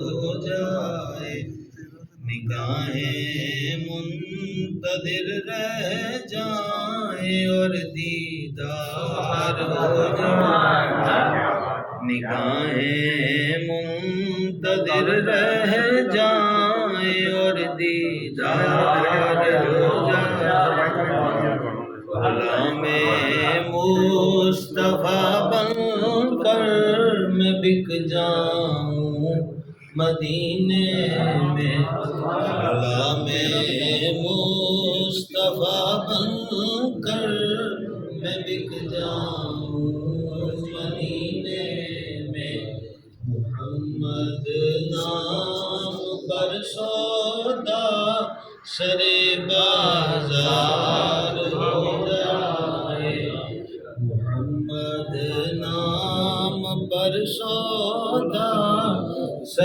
ہو جائے، نگاہیں منتظر رہ جائیں اور دیدار ہو جائے، نگاہیں منتظر رہ جائیں اور دیدار ہو جائے، غلام مصطفیٰ بن کر میں بک جاؤں مدینے میں، غلام مصطفیٰ بن کر میں بک جاؤں مدینے میں، محمد نام پر سودا سر بازار